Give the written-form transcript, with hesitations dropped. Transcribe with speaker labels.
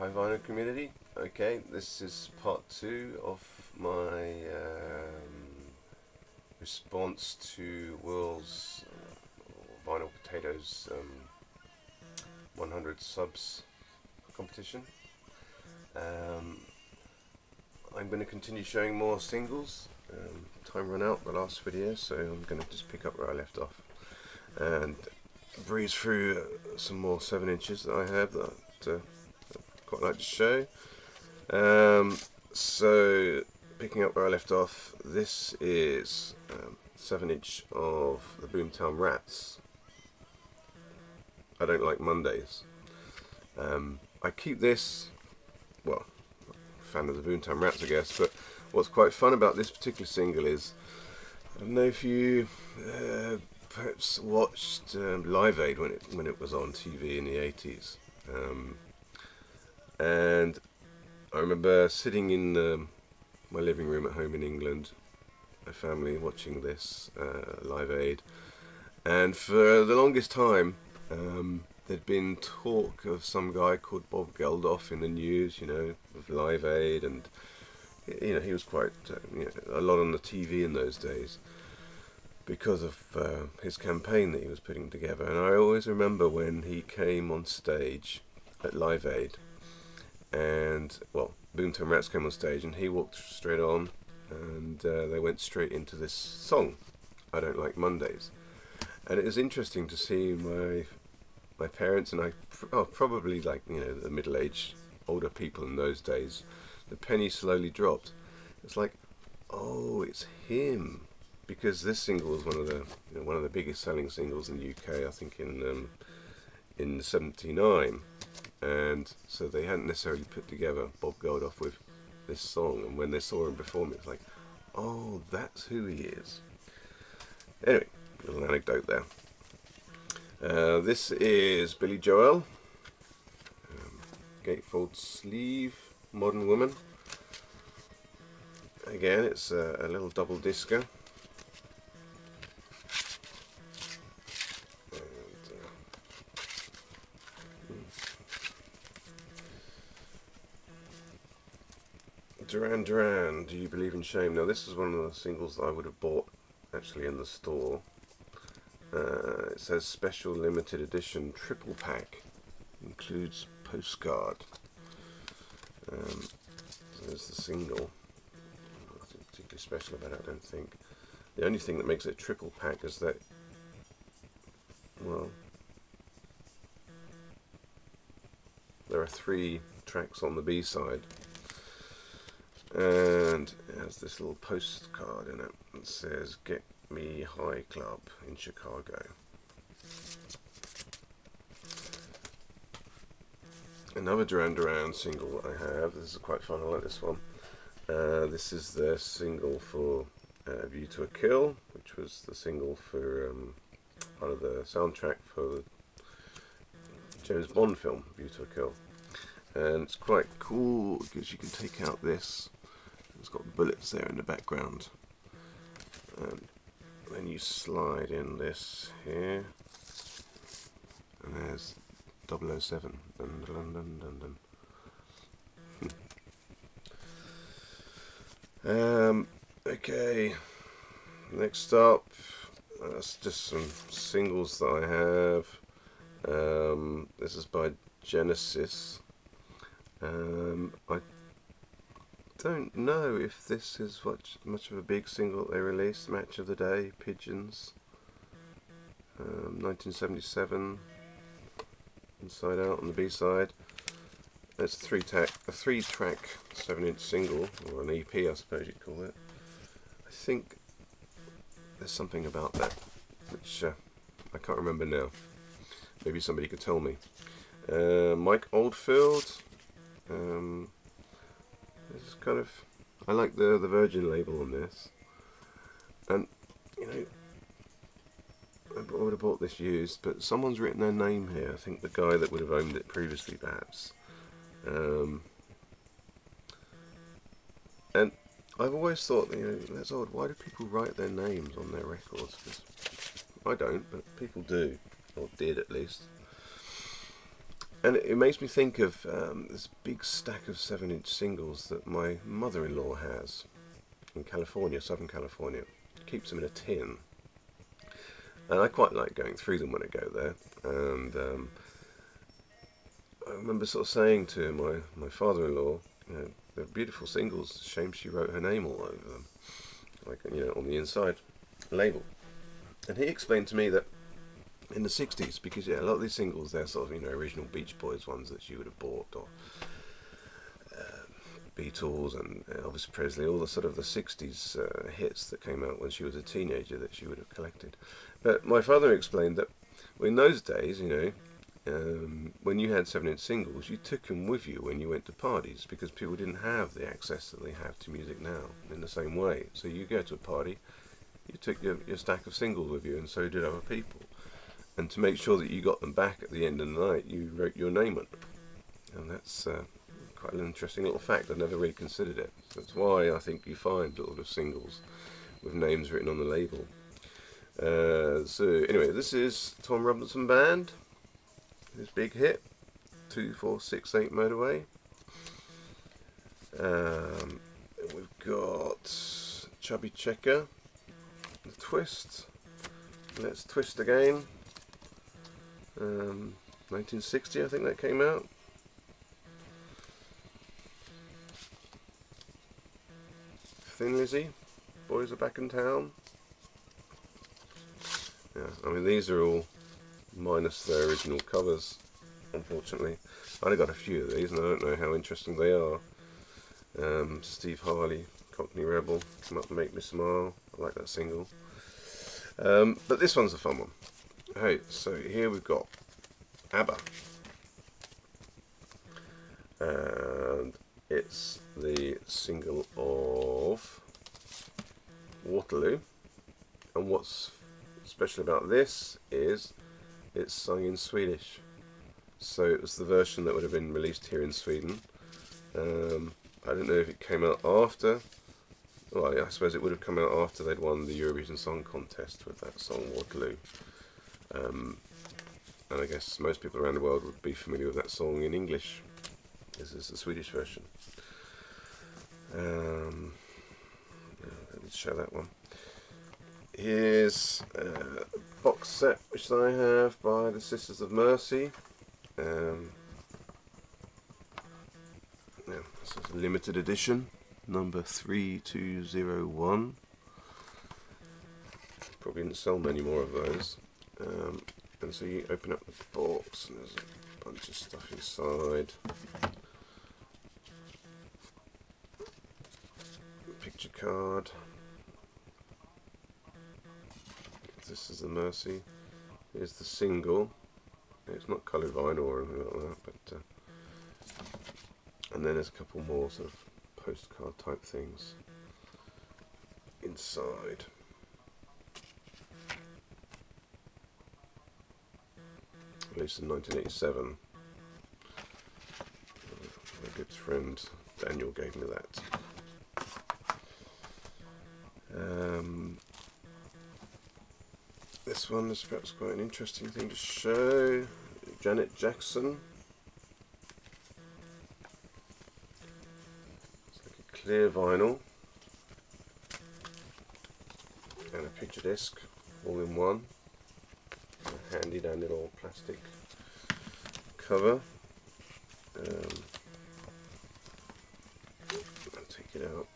Speaker 1: Hi vinyl community. Okay, this is part 2 of my response to Will's Vinyl Potatoes 100 subs competition. I'm going to continue showing more singles. Time ran out the last video, so I'm going to just pick up where I left off and breeze through some more 7 inches that I have that I'd quite like to show. So picking up where I left off, this is 7-inch of the Boomtown Rats. I Don't Like Mondays. I keep this, well, fan of the Boomtown Rats I guess, but what's quite fun about this particular single is, I don't know if you perhaps watched Live Aid when it was on TV in the 80s, and I remember sitting in my living room at home in England, my family watching this Live Aid, and for the longest time there'd been talk of some guy called Bob Geldof in the news, you know, of Live Aid, and you know, he was quite a lot on the TV in those days because of his campaign that he was putting together. And I always remember when he came on stage at Live Aid, and well, Boomtown Rats came on stage and he walked straight on, and they went straight into this song, I Don't Like Mondays. And it was interesting to see my parents and probably, like, you know, the middle-aged older people in those days, the penny slowly dropped. It's like, oh, it's him, because this single was one of the biggest selling singles in the UK, I think in '79, and so they hadn't necessarily put together Bob Geldof with this song, and when they saw him perform, it's like, oh, that's who he is. Anyway, little anecdote there. This is Billy Joel, gatefold sleeve, Modern Woman. Again, it's a little double disco. Duran Duran, Do You Believe in Shame? Now this is one of the singles that I would have bought actually in the store. It says special limited edition triple pack, includes postcard. So there's the single. Nothing particularly special about it, I don't think. The only thing that makes it a triple pack is that, well, there are 3 tracks on the B side, and it has this little postcard in it that says Get Me High Club in Chicago. Another Duran Duran single that I have, this is quite fun, I like this one. This is the single for View to a Kill, which was the single for part of the soundtrack for the James Bond film, View to a Kill. And it's quite cool because you can take out this, it's got bullets there in the background, and then you slide in this here, and there's 007. Dun, dun, dun, dun, dun. Okay, next up, that's just some singles that I have. This is by Genesis. I don't know if this is much of a big single they released. Match of the Day, Pigeons, 1977, Inside Out on the B-side. It's a 3-track 7-inch single, or an EP I suppose you'd call it. I think there's something about that which I can't remember now. Maybe somebody could tell me. Mike Oldfield. This is kind of, I like the Virgin label on this, and you know, I would have bought this used, but someone's written their name here. I think the guy that would have owned it previously, perhaps. And I've always thought, you know, that's odd. Why do people write their names on their records? 'Cause I don't, but people do, or did at least. And it makes me think of this big stack of 7-inch singles that my mother-in-law has in California, Southern California. Keeps them in a tin. And I quite like going through them when I go there. And I remember sort of saying to my father-in-law, you know, they're beautiful singles, shame she wrote her name all over them, like, you know, on the inside label. And he explained to me that in the 60s, because yeah, a lot of these singles, they're sort of, you know, original Beach Boys ones that she would have bought, or Beatles and Elvis Presley, all the sort of the 60s hits that came out when she was a teenager that she would have collected. But my father explained that in those days, you know, when you had 7-inch singles, you took them with you when you went to parties, because people didn't have the access that they have to music now in the same way. So you go to a party, you took your stack of singles with you, and so did other people. And to make sure that you got them back at the end of the night, you wrote your name on them. And that's quite an interesting little fact. I've never really considered it. So that's why I think you find a lot of singles with names written on the label. So anyway, this is Tom Robertson Band. His big hit, 2468 Motorway. We've got Chubby Checker, The Twist. Let's Twist Again. 1960, I think that came out. Thin Lizzy, Boys Are Back in Town. Yeah, I mean, these are all minus their original covers, unfortunately. I've got a few of these and I don't know how interesting they are. Steve Harley, Cockney Rebel, Come Up and Make Me Smile. I like that single. But this one's a fun one. Hey, so here we've got Abba. And it's the single of Waterloo. And what's special about this is it's sung in Swedish. So it was the version that would have been released here in Sweden. I don't know if it came out after. Well, I suppose it would have come out after they'd won the Eurovision Song Contest with that song Waterloo. And I guess most people around the world would be familiar with that song in English. This is the Swedish version. Let me show that one. Here's a box set which I have by the Sisters of Mercy. This is a limited edition, number 3201. Probably didn't sell many more of those. And so you open up the box and there's a bunch of stuff inside. Picture card. This is the Mercy. Here's the single. It's not coloured vinyl or anything like that, but and then there's a couple more sort of postcard type things inside. Released in 1987. My good friend Daniel gave me that. This one is perhaps quite an interesting thing to show. Janet Jackson. It's like a clear vinyl and a picture disc all in one. A handy dandy little plastic cover. I'll take it out.